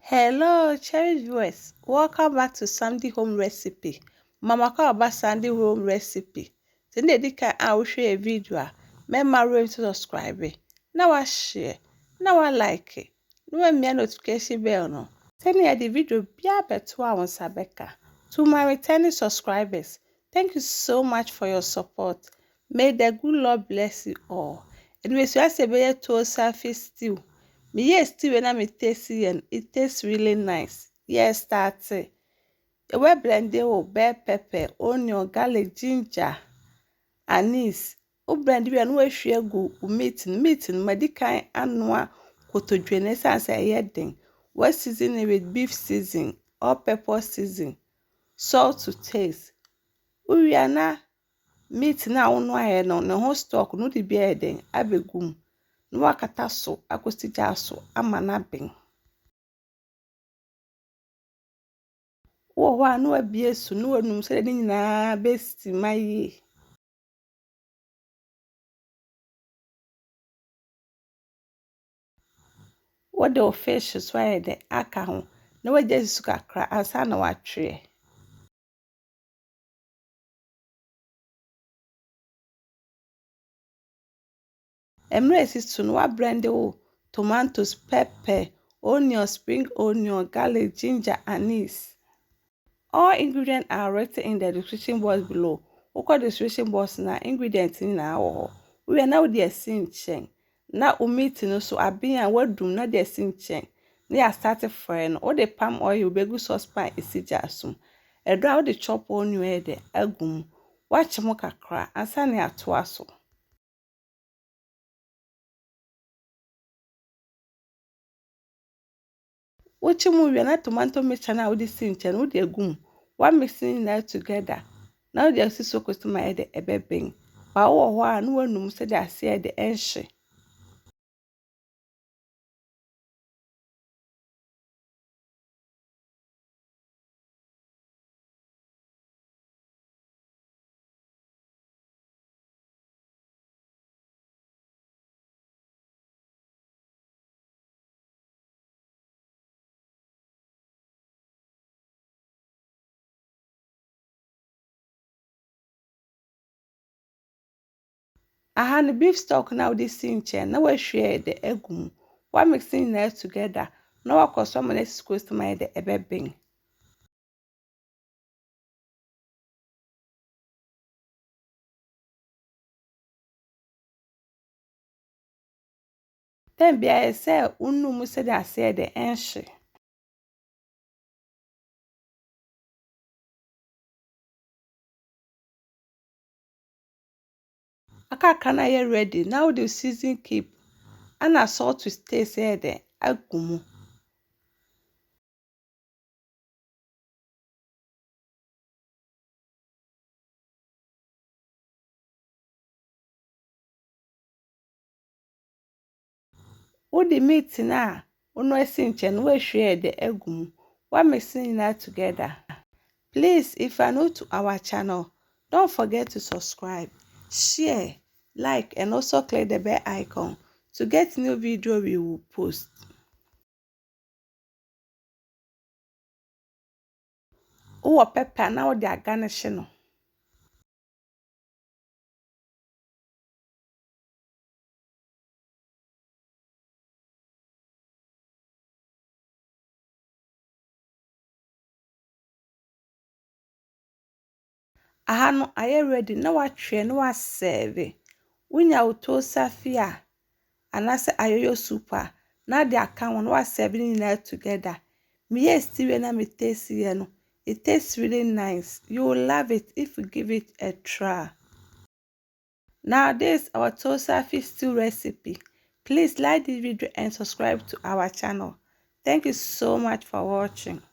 Hello, cherished viewers. Welcome back to Sandy Home Recipe. Mama call about Sandy Home Recipe. Today, I will share a video. Remember to subscribe. Now I share. Now I like it. No me notification bell no. Send me the video. Be beto on Sabeka. To my returning subscribers, thank you so much for your support. May the good Lord bless you all. Anyway, so I say Tuo Zaafi stew. Yes, still when I'm tasty and it tastes really nice. Yes, that's it. We blend the bell pepper, onion, garlic, ginger, anise. We blend it and we share go meat, medical anwa kotodwene sansa yeding. We season it with beef seasoning or pepper seasoning, salt to taste. We are na meat na unu aye no ho stock no di bia eden abegum. No wakata so akosija so ama na ben. Wo ho anu abie su no onum se de nyina besti mayi. What the fish so aye de aka ho. Na waje su kakra ansa na watwe. Emre sisu no wa blend wo tomatoes, pepper, onion, spring onion, garlic, ginger, anise. All ingredients are written in the description box below. Oko description box na ingredients ni na wo. We are now the sin na meat no so abin a wadum na the sin na ya start fry no. O de palm oil begu saucepan isija asum. Edra o de chop onion e de agum. Watch mo kakra ansa na ato aso. Uchi mu we na tomato mixture na o de sin o de agum. One mixing that together. Now they are so customer at the ebebing. But what no one said I said the enche. I had the beef stock now this cinche. Now we share the egum. One mixing that together. Now I cause someone else's customer at the ebebing. Then be I say, Unu said I said the enche. Aka can I ready? Now the season keep. And I saw to stay said the agumu. What the meat na? Unu cinche no we share the egum. One mixing that together. Please, if you are new to our channel, don't forget to subscribe, share, like, and also click the bell icon to get new video we will post. Oh, pepper now they are garnishing. Aha no aye ready na watwe na wa serve. Wunya Tuo Zaafi a anase ayoyo soup a na de aka won wa serve ni together. Me yes still na me taste here no. It tastes really nice. You will love it if you give it a try. Now this our Tuo Zaafi stew recipe. Please like this video and subscribe to our channel. Thank you so much for watching.